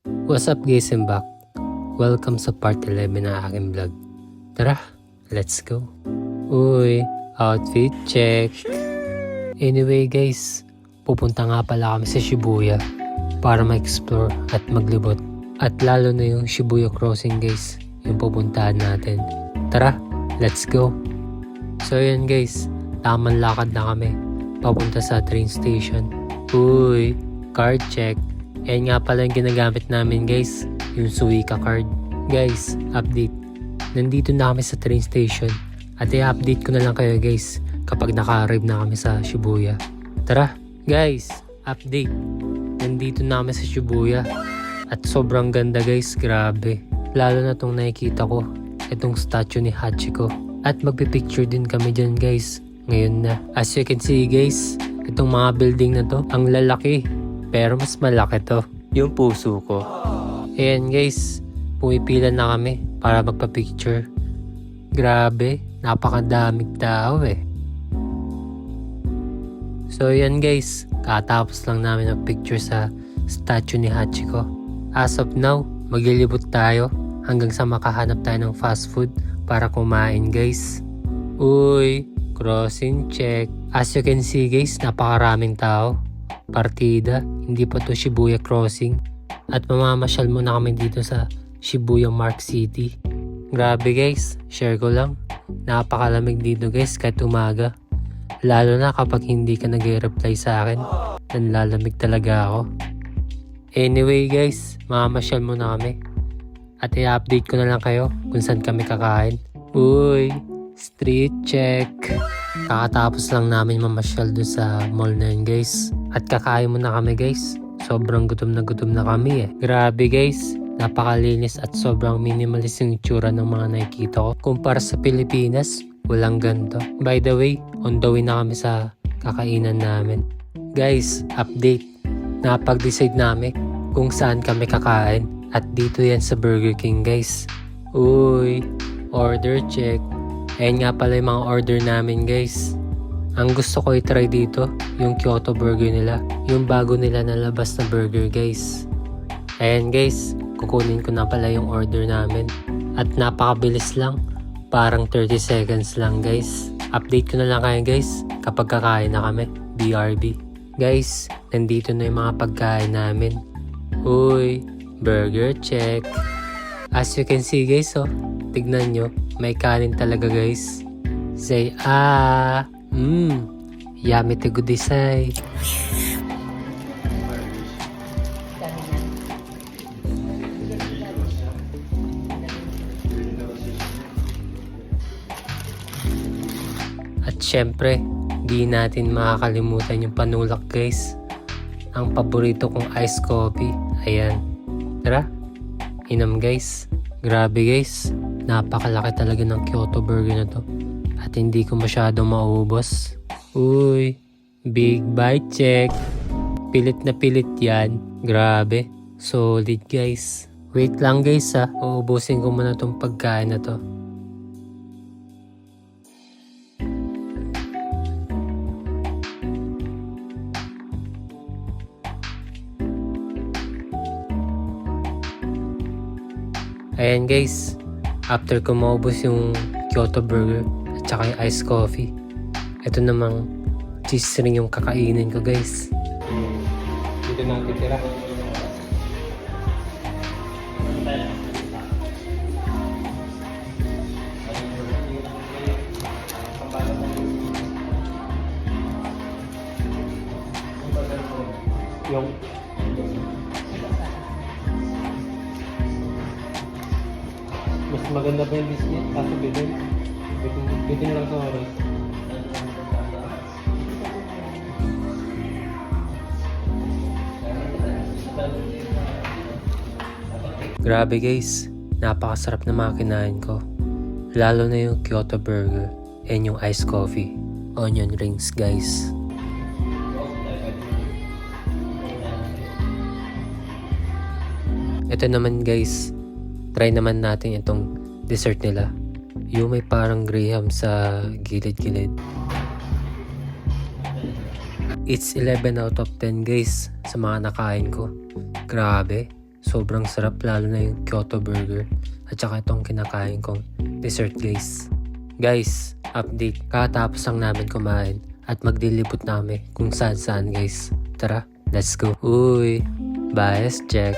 What's up guys, I'm back. Welcome sa part 11 ng aking vlog. Tara, let's go. Uy, outfit check. Anyway guys, pupunta nga pala kami sa Shibuya para ma-explore at maglibot. At lalo na yung Shibuya Crossing guys, yung pupuntahan natin. Tara, let's go. So yan guys, tamang lakad na kami papunta sa train station. Uy, card check. Ayan nga pala yung ginagamit namin guys, yung Suica card. Guys, update. Nandito na kami sa train station at i-update ko na lang kayo guys kapag naka-arrive na kami sa Shibuya. Tara, guys, update. Nandito na kami sa Shibuya at sobrang ganda guys, grabe. Lalo na tong nakikita ko, itong statue ni Hachiko. At magpipicture din kami dyan guys, ngayon na. As you can see guys, itong mga building na to, ang lalaki. Pero mas malaki to, yung puso ko. Ayan guys, pumipila na kami para magpa-picture. Grabe, napakadaming tao eh. So ayan guys, katapos lang namin ang picture sa statue ni Hachiko. As of now, maglilibot tayo hanggang sa makahanap tayo ng fast food para kumain guys. Uy, crossing check. As you can see guys, napakaraming tao. Partida, hindi pa to Shibuya Crossing. At mamamasyal muna kami dito sa Shibuya Mark City. Grabe guys, share ko lang. Napakalamig dito guys kahit umaga. Lalo na kapag hindi ka nag-reply sa akin. Nanlalamig talaga ako. Anyway guys, mamamasyal muna kami. At i-update ko na lang kayo kung saan kami kakain. Uy, street check. Kakatapos lang namin mamasyal doon sa mall na yun guys. At kakain muna kami guys. Sobrang gutom na kami eh. Grabe guys, napakalinis at sobrang minimalist yung itsura ng mga nakikita ko. Kumpara sa Pilipinas, walang ganito. By the way, on the way na kami sa kakainan namin. Guys, update. Napag-decide namin kung saan kami kakain. At dito yan sa Burger King guys. Uy, order check. Ayan nga pala yung mga order namin guys. Ang gusto ko i-try dito, yung Kyoto burger nila. Yung bago nila nalabas na burger guys. Ayan guys, kukunin ko na pala yung order namin. At napakabilis lang, parang 30 seconds lang guys. Update ko na lang kayo guys kapag kakain na kami, BRB. Guys, nandito na yung mga pagkain namin. Uy, burger check. As you can see guys, oh, tignan nyo, may kanin talaga guys. Say yummy to gudisay. At syempre, di natin makakalimutan yung panulak guys. Ang paborito kong iced coffee. Ayan. Tara, inom guys. Grabe guys, napakalaki talaga ng Kyoto burger na to. At hindi ko masyadong maubos. Uy, big bite check. Pilit na pilit yan. Grabe, solid guys. Wait lang guys ha, uubusin ko muna tong pagkain na to. Ayan guys, after ko maubos yung Kyoto burger at saka yung iced coffee, ito namang cheese ring yung kakainin ko guys. Dito na titira. Yung mas maganda pa yung biscuit, kaso bitin lang sa oras. Grabe guys, napakasarap na mga kinain ko. Lalo na yung Kyoto burger and yung iced coffee. Onion rings guys. Ito naman guys, try naman natin itong dessert nila. Yung may parang graham sa gilid-gilid. It's 11 out of 10 guys sa mga nakain ko. Grabe, Sobrang sarap, lalo na yung Kyoto Burger. At saka itong kinakain kong dessert guys. Guys, update. Katapos lang namin kumain at maglilibot namin kung saan guys. Tara, let's go. Uy, bias check.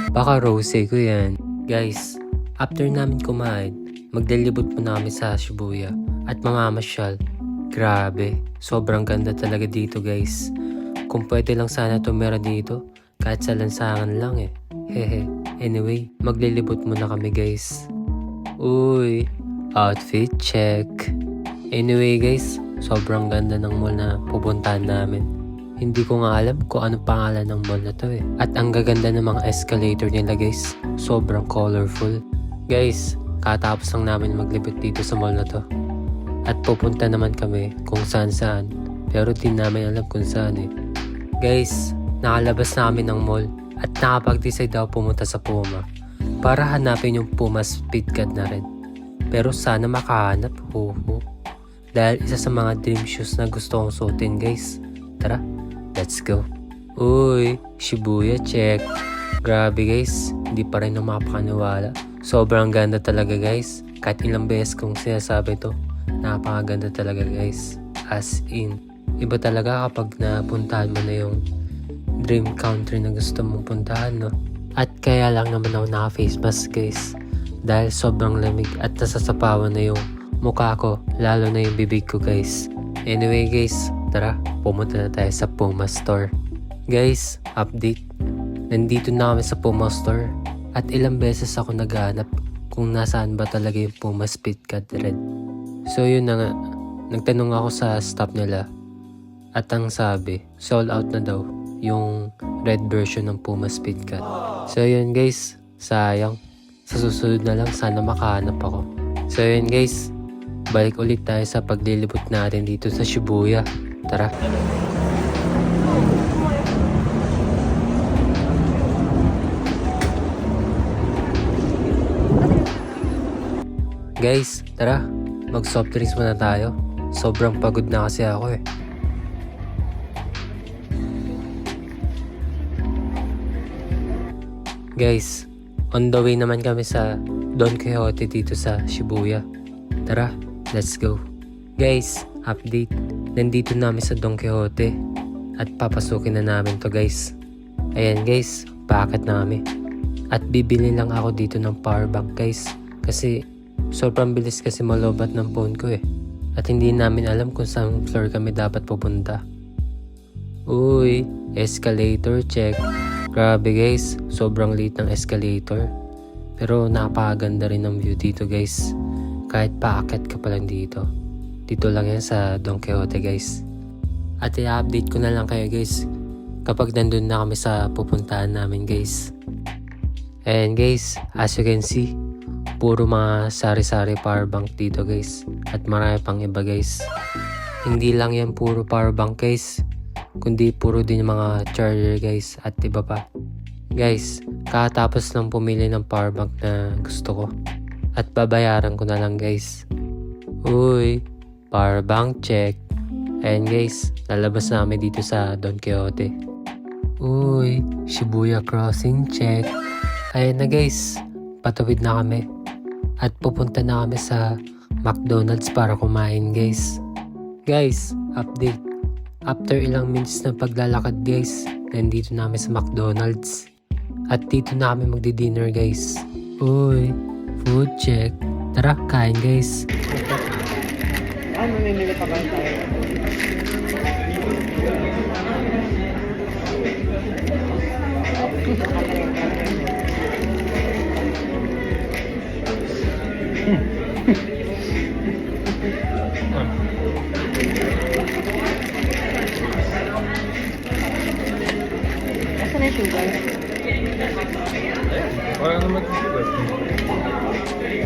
Baka rosé ko yan. Guys, after namin kumain, maglilibot muna kami sa Shibuya at mamamasyal. Grabe, sobrang ganda talaga dito guys. Kung pwede lang sana tumira dito, kahit sa lansangan lang eh. Hehe. Anyway, maglilibot muna kami guys. Uy, outfit check. Anyway guys, sobrang ganda ng mall na pupuntahan namin. Hindi ko nga alam kung anong pangalan ng mall na to eh. At ang gaganda ng mga escalator nila guys. Sobrang colorful. Guys, katapos lang namin maglibot dito sa mall na to. At pupunta naman kami kung saan. Pero di namin alam kung saan eh. Guys, nakalabas namin ng mall at nakapag-decide daw pumunta sa Puma para hanapin yung Puma Speedcat na rin. Pero sana makahanap, dahil isa sa mga dream shoes na gusto kong suotin guys. Tara, let's go. Uy, Shibuya check. Grabe guys, hindi pa rin ako makapaniwala. Sobrang ganda talaga guys. Kahit ilang beses kong sinasabi to, napakaganda talaga guys. As in, iba talaga kapag napuntahan mo na yung dream country na gusto mong puntahan, no? At kaya lang naman ako naka-face mask guys. Dahil sobrang lamig at nasasapawan na yung mukha ko, lalo na yung bibig ko guys. Anyway guys, tara, pumunta na tayo sa Puma Store. Guys, update. Nandito na kami sa Puma Store at ilang beses ako naghahanap kung nasaan ba talaga yung Puma Speedcat Red. So yun na nga, nagtanong ako sa staff nila at ang sabi, sold out na daw yung red version ng Puma Speedcat. So yun guys, sayang. Sa susunod na lang sana makahanap ako. So yun guys, balik ulit tayo sa paglilibot natin dito sa Shibuya. Tara. Guys, tara. Mag soft drinks muna tayo. Sobrang pagod na kasi ako eh. Guys, on the way naman kami sa Don Quixote dito sa Shibuya. Tara, let's go. Guys, update. Nandito namin sa Don Quixote at papasukin na namin to guys. Ayan guys, paakit na kami. At bibili lang ako dito ng power bank guys. Kasi sobrang bilis kasi malobat ng phone ko eh. At hindi namin alam kung saan floor kami dapat pupunta. Uy, escalator check. Grabe guys, sobrang liit ng escalator. Pero napakaganda rin ng view dito guys. Kahit paakyat ka pa lang dito. Dito lang yan sa Don Quixote guys. At i-update ko na lang kayo guys kapag nandun na kami sa pupuntahan namin guys. And guys, as you can see, puro mga sari-sari power bank dito guys. At marami pang iba guys. Hindi lang yan puro power bank guys, kundi puro din mga charger guys at iba pa. Guys, katapos lang pumili ng power bank na gusto ko. At babayaran ko na lang guys. Uy, power bank check. Ayan guys, lalabas na kami dito sa Don Quixote. Uy, Shibuya Crossing check. Ayan na guys, patawid na kami. At pupunta na kami sa McDonald's para kumain guys. Guys, update. After ilang minutes na paglalakad guys, nandito na kami sa McDonald's. At dito na kami magdi-dinner guys. Uy, food check. Tara, kain guys. Ano nilili pa ba tayo? Asan na yung sugar? Wala naman sugar.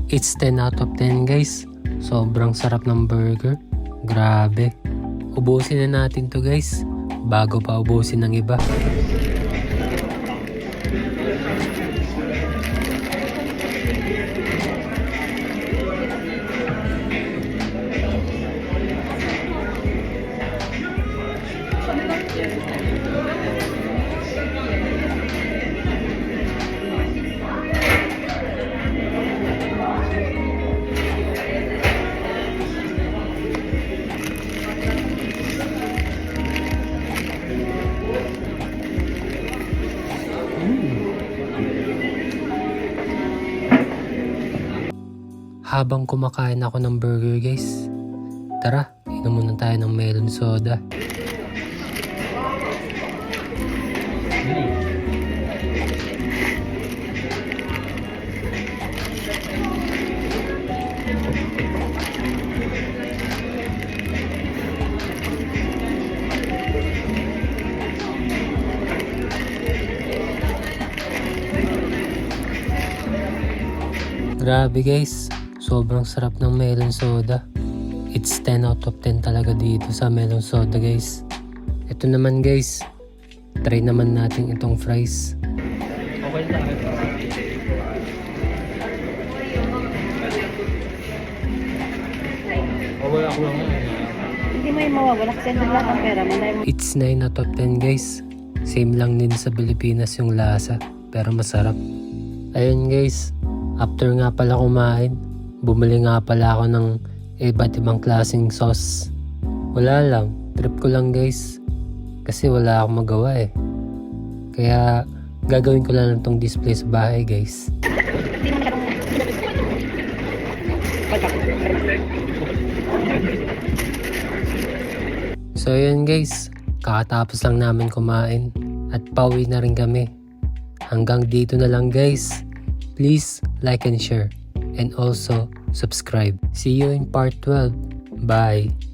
It's 10 out of 10 guys. Sobrang sarap ng burger. Grabe. Ubusin na natin to guys, bago pa ubusin ng iba. Habang kumakain ako ng burger guys, tara, inom muna tayo ng melon soda. Grabe guys, sobrang sarap ng melon soda. It's 10 out of 10 talaga dito sa melon soda guys. Ito naman guys, try naman natin itong fries. Okay sa akin. Okay ako lang. Hindi mo yung mawawala kasi nandun lahat ang pera mo. It's 9 out of 10 guys. Same lang din sa Pilipinas yung lasa, pero masarap. Ayun guys, after nga pala kumain, bumili nga pala ako ng iba't ibang klaseng sauce. Wala lang, trip ko lang guys. Kasi wala akong magawa eh. Kaya gagawin ko lang itong display sa bahay guys. So yun guys, kakatapos lang namin kumain at pauwi na rin kami. Hanggang dito na lang guys. Please like and share and also subscribe. See you in part 12. Bye!